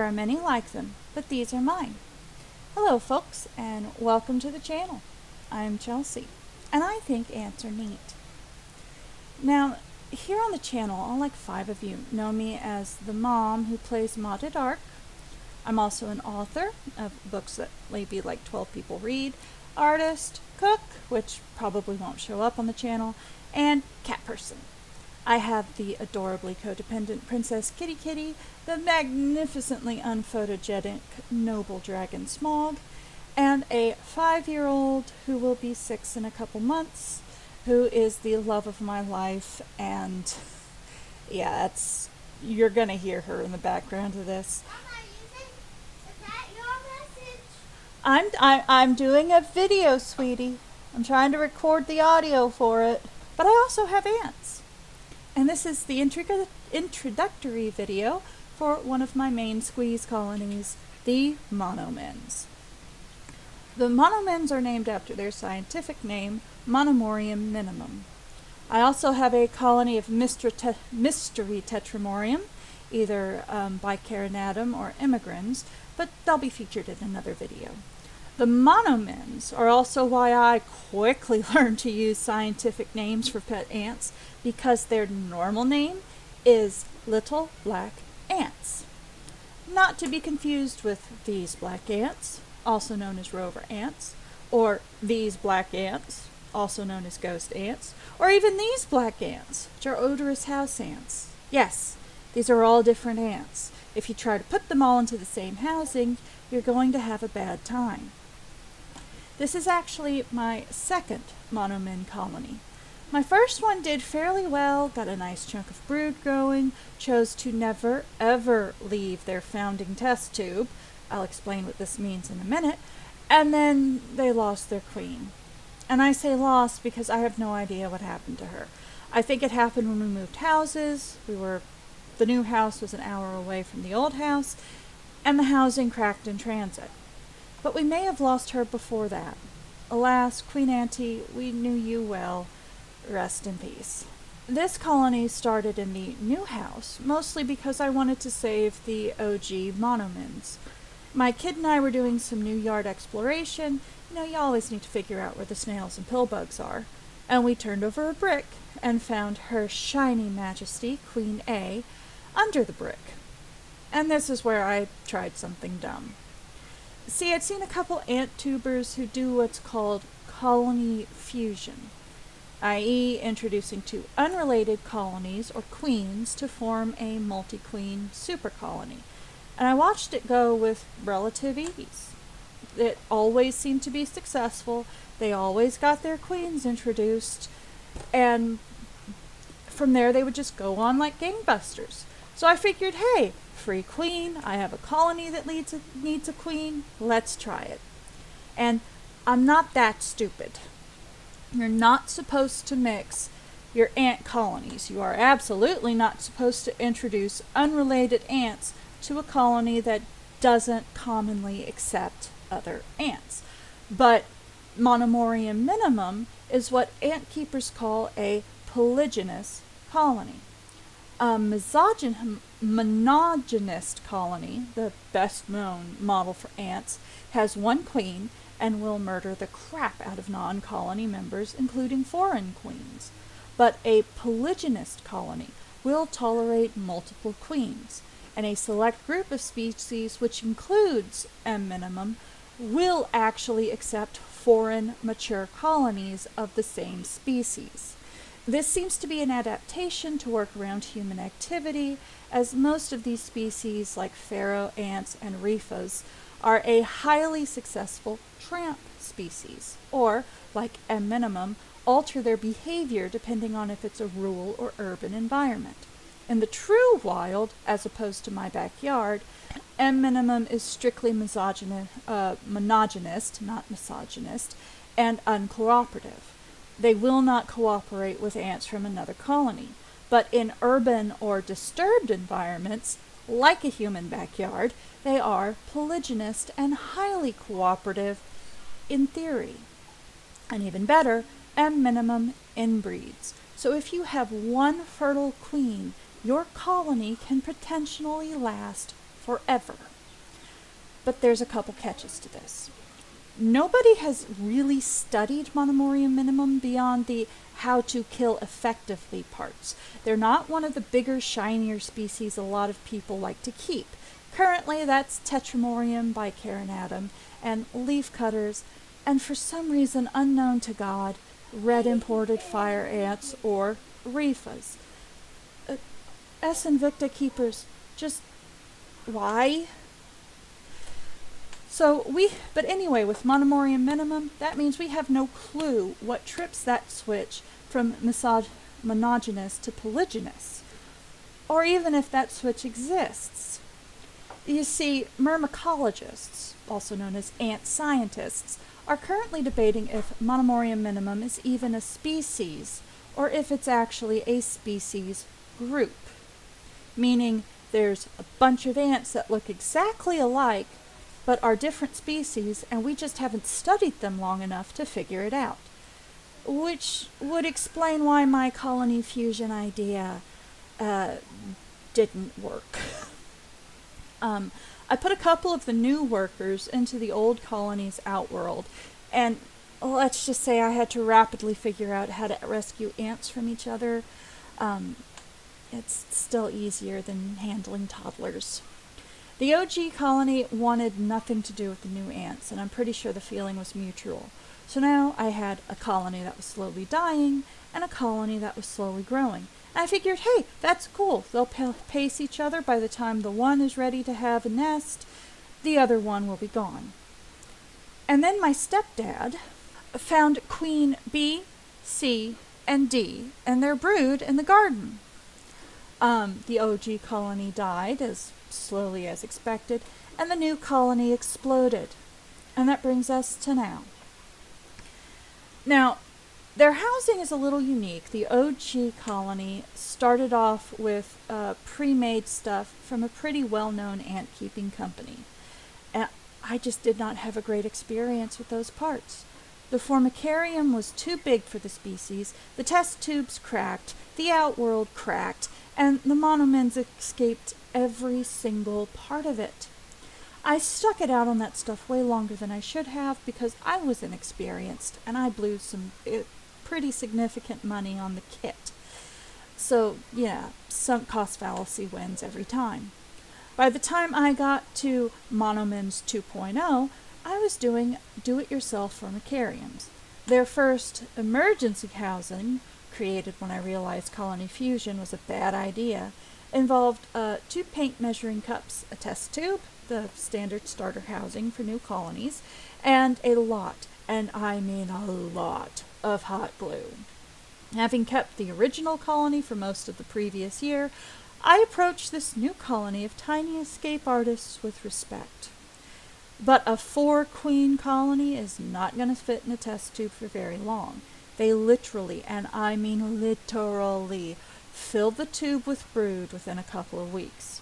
are many like them, but these are mine. Hello folks, and welcome to the channel. I'm Chelsea, and I think ants are neat. Now, here on the channel, all like 5 of you know me as the mom who plays modded Ark. I'm also an author of books that maybe like 12 people read, artist, cook, which probably won't show up on the channel, and cat person. I have the adorably codependent Princess Kitty Kitty, the magnificently unphotogenic noble dragon Smog, and a 5-year-old who will be 6 in a couple months, who is the love of my life, and yeah, you're gonna hear her in the background of this. I'm doing a video, sweetie. I'm trying to record the audio for it, but I also have ants. And this is the introductory video for one of my main squeeze colonies, the Monomins. The Monomins are named after their scientific name, Monomorium minimum. I also have a colony of mystery tetramorium, either bicarinatum or immigrans, but they'll be featured in another video. The Monomins are also why I quickly learned to use scientific names for pet ants, because their normal name is little black ants. Not to be confused with these black ants, also known as rover ants, or these black ants, also known as ghost ants, or even these black ants, which are odorous house ants. Yes, these are all different ants. If you try to put them all into the same housing, you're going to have a bad time. This is actually my second Monomin colony. My first one did fairly well, got a nice chunk of brood growing, chose to never ever leave their founding test tube. I'll explain what this means in a minute. And then they lost their queen. And I say lost because I have no idea what happened to her. I think it happened when we moved houses. The new house was an hour away from the old house, and the housing cracked in transit. But we may have lost her before that. Alas, Queen Auntie, we knew you well. Rest in peace. This colony started in the new house, mostly because I wanted to save the OG Monomins. My kid and I were doing some new yard exploration. You always need to figure out where the snails and pillbugs are. And we turned over a brick and found Her Shiny Majesty, Queen A, under the brick. And this is where I tried something dumb. See, I'd seen a couple ant tubers who do what's called colony fusion, i.e. introducing 2 unrelated colonies or queens to form a multi-queen super colony. And I watched it go with relative ease. It always seemed to be successful. They always got their queens introduced, and from there they would just go on like gangbusters. So I figured, hey, free queen, I have a colony that needs a queen, let's try it. And I'm not that stupid. You're not supposed to mix your ant colonies. You are absolutely not supposed to introduce unrelated ants to a colony that doesn't commonly accept other ants. But Monomorium minimum is what ant keepers call a polygynous colony. A monogynist colony, the best known model for ants, has 1 queen and will murder the crap out of non-colony members, including foreign queens. But a polygynist colony will tolerate multiple queens, and a select group of species, which includes M minimum, will actually accept foreign mature colonies of the same species. This seems to be an adaptation to work around human activity, as most of these species, like pharaoh ants and rhephas, are a highly successful tramp species, or, like M minimum, alter their behavior depending on if it's a rural or urban environment. In the true wild, as opposed to my backyard, M minimum is strictly monogynist, not misogynist, and uncooperative. They will not cooperate with ants from another colony, but in urban or disturbed environments, like a human backyard, they are polygynist and highly cooperative in theory. And even better, M minimum inbreeds. So if you have 1 fertile queen, your colony can potentially last forever. But there's a couple catches to this. Nobody has really studied Monomorium minimum beyond the how to kill effectively parts. They're not one of the bigger, shinier species a lot of people like to keep. Currently, that's Tetramorium bicarinatum and leafcutters, and for some reason unknown to God, red imported fire ants or reefas. S. invicta keepers, just why? But anyway, with Monomorium minimum, that means we have no clue what trips that switch from monogynous to polygynous, or even if that switch exists. You see, myrmecologists, also known as ant scientists, are currently debating if Monomorium minimum is even a species, or if it's actually a species group, meaning there's a bunch of ants that look exactly alike, but are different species, and we just haven't studied them long enough to figure it out. Which would explain why my colony fusion idea didn't work. I put a couple of the new workers into the old colony's outworld, and let's just say I had to rapidly figure out how to rescue ants from each other. It's still easier than handling toddlers. The OG colony wanted nothing to do with the new ants, and I'm pretty sure the feeling was mutual. So now I had a colony that was slowly dying and a colony that was slowly growing. And I figured, hey, that's cool. They'll pace each other. By the time the one is ready to have a nest, the other one will be gone. And then my stepdad found Queen B, C, and D and their brood in the garden. The OG colony died as slowly as expected, and the new colony exploded. And that brings us to now. Now, their housing is a little unique. The OG colony started off with pre-made stuff from a pretty well-known ant-keeping company. And I just did not have a great experience with those parts. The formicarium was too big for the species, the test tubes cracked, the outworld cracked, and the monomins escaped every single part of it. I stuck it out on that stuff way longer than I should have because I was inexperienced and I blew some pretty significant money on the kit. So, yeah, sunk cost fallacy wins every time. By the time I got to Monomins 2.0, I was doing do-it-yourself formicariums. Their first emergency housing, created when I realized colony fusion was a bad idea, involved 2 paint measuring cups, a test tube, the standard starter housing for new colonies, and a lot, and I mean a lot, of hot glue. Having kept the original colony for most of the previous year, I approached this new colony of tiny escape artists with respect. But a 4-queen colony is not going to fit in a test tube for very long. They literally, and I mean literally, filled the tube with brood within a couple of weeks.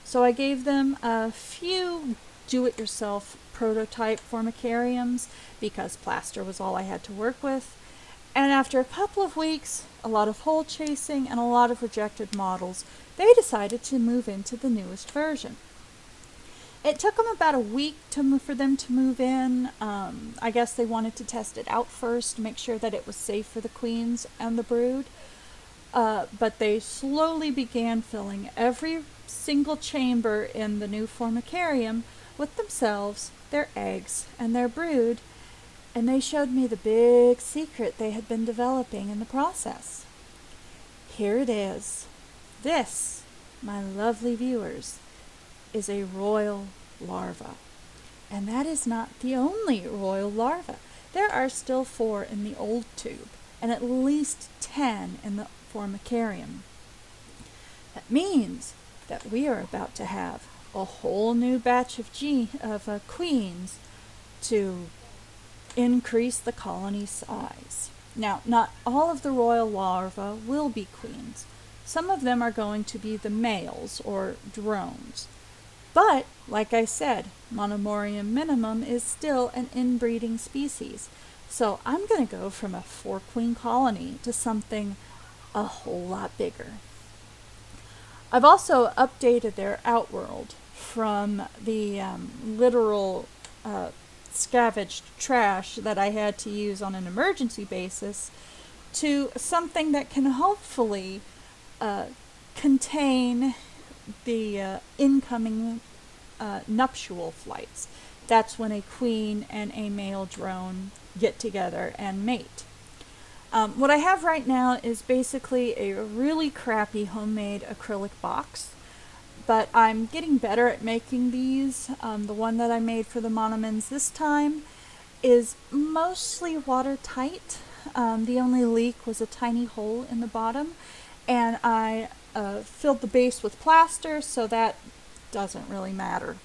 So I gave them a few do-it-yourself prototype formicariums because plaster was all I had to work with. And after a couple of weeks, a lot of hole chasing, and a lot of rejected models, they decided to move into the newest version. It took them about a week for them to move in. I guess they wanted to test it out first to make sure that it was safe for the queens and the brood. But they slowly began filling every single chamber in the new formicarium with themselves, their eggs, and their brood, and they showed me the big secret they had been developing in the process. Here it is. This, my lovely viewers, is a royal larva. And that is not the only royal larva. There are still 4 in the old tube, and at least 10 in the formicarium. That means that we are about to have a whole new batch of queens to increase the colony size. Now, not all of the royal larvae will be queens. Some of them are going to be the males, or drones. But, like I said, Monomorium minimum is still an inbreeding species. So I'm going to go from a 4-queen colony to something a whole lot bigger. I've also updated their outworld from the literal scavenged trash that I had to use on an emergency basis to something that can hopefully contain the incoming nuptial flights. That's when a queen and a male drone get together and mate. What I have right now is basically a really crappy homemade acrylic box, but I'm getting better at making these. The one that I made for the Monomins this time is mostly watertight. The only leak was a tiny hole in the bottom, and I filled the base with plaster, so that doesn't really matter.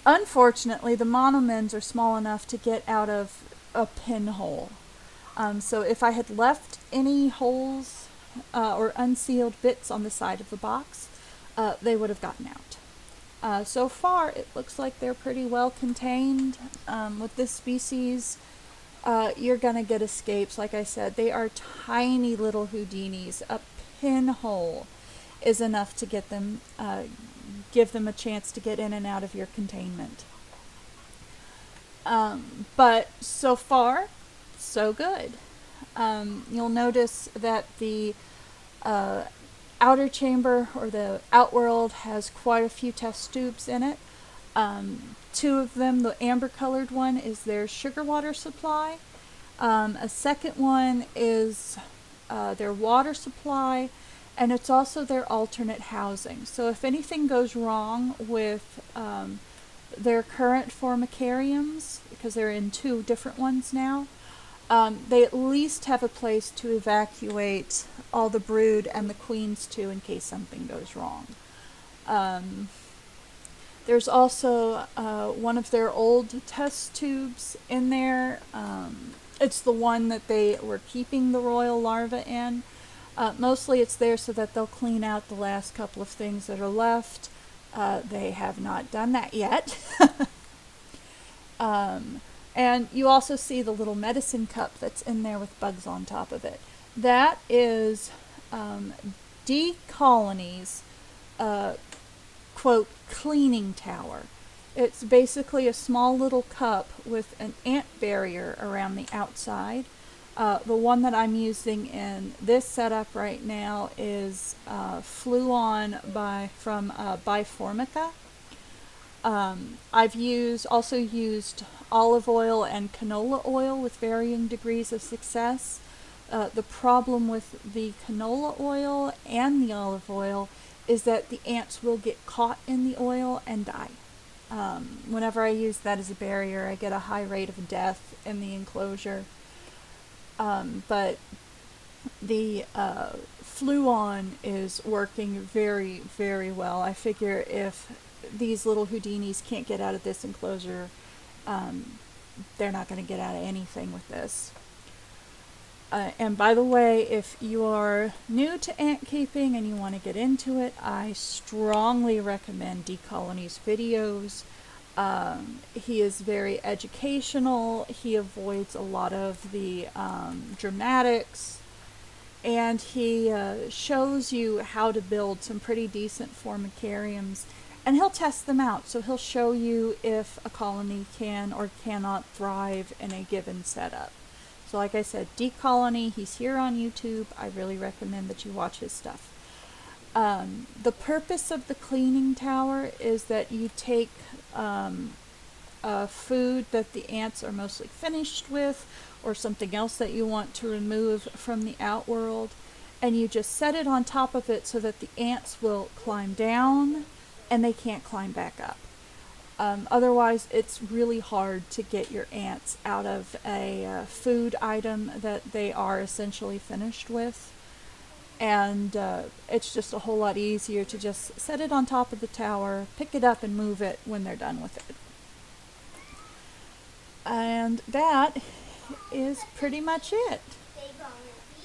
Unfortunately, the Monomins are small enough to get out of a pinhole. So if I had left any holes or unsealed bits on the side of the box, they would have gotten out. So far, it looks like they're pretty well contained. With this species, you're going to get escapes. Like I said, they are tiny little Houdinis. A pinhole is enough to get them, give them a chance to get in and out of your containment. But so far, so good. You'll notice that the outer chamber or the outworld has quite a few test tubes in it. Two of them, the amber colored one is their sugar water supply. A second one is their water supply, and it's also their alternate housing. So if anything goes wrong with their current formicariums, because they're in two different ones now, they at least have a place to evacuate all the brood and the queens to in case something goes wrong. There's also one of their old test tubes in there. It's the one that they were keeping the royal larva in. Mostly it's there so that they'll clean out the last couple of things that are left. They have not done that yet. And you also see the little medicine cup that's in there with bugs on top of it. That is D Colony's quote, cleaning tower. It's basically a small little cup with an ant barrier around the outside. The one that I'm using in this setup right now is Fluon from Biformica. I've also used olive oil and canola oil with varying degrees of success. The problem with the canola oil and the olive oil is that the ants will get caught in the oil and die. Whenever I use that as a barrier, I get a high rate of death in the enclosure. But the Fluon is working very, very well. I figure if these little Houdinis can't get out of this enclosure, they're not going to get out of anything with this. And by the way, if you are new to ant keeping and you want to get into it, I strongly recommend D Colony's videos. He is very educational. He avoids a lot of the dramatics, and he shows you how to build some pretty decent formicariums, and he'll test them out. So he'll show you if a colony can or cannot thrive in a given setup. So like I said, D Colony, he's here on YouTube. I really recommend that you watch his stuff. The purpose of the cleaning tower is that you take food that the ants are mostly finished with, or something else that you want to remove from the outworld, and you just set it on top of it so that the ants will climb down and they can't climb back up. Otherwise, it's really hard to get your ants out of a food item that they are essentially finished with. And it's just a whole lot easier to just set it on top of the tower, pick it up and move it when they're done with it. And that is pretty much it.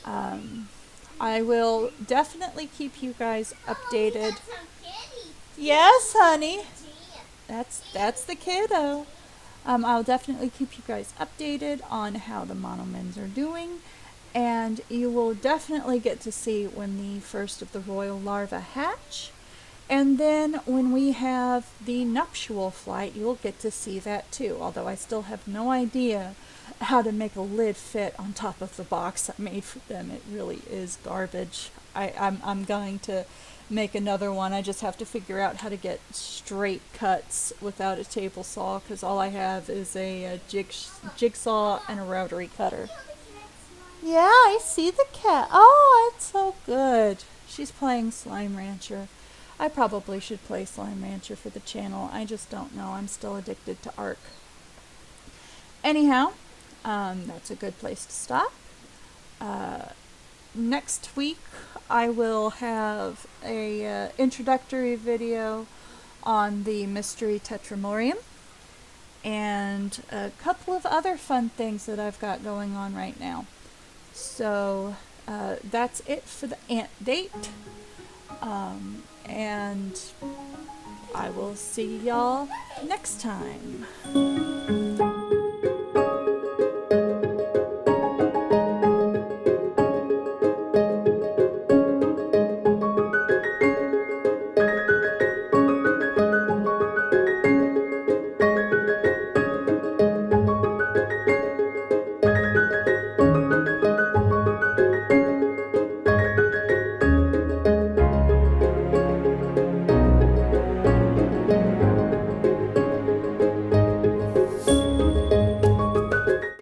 I will definitely keep you guys updated. Yes, honey. That's the kiddo. I'll definitely keep you guys updated on how the Monomins are doing, and you will definitely get to see when the first of the royal larvae hatch, And then when we have the nuptial flight, you'll get to see that too, although I still have no idea how to make a lid fit on top of the box I made for them. It really is garbage. I'm going to make another one. I just have to figure out how to get straight cuts without a table saw, because all I have is a jigsaw and a rotary cutter. Yeah, I see the cat. Oh, it's so good. She's playing Slime Rancher. I probably should play Slime Rancher for the channel. I just don't know. I'm still addicted to Ark. Anyhow, that's a good place to stop. Next week I will have a introductory video on the Mystery Tetramorium and a couple of other fun things that I've got going on right now. So that's it for the ant date. And I will see y'all next time.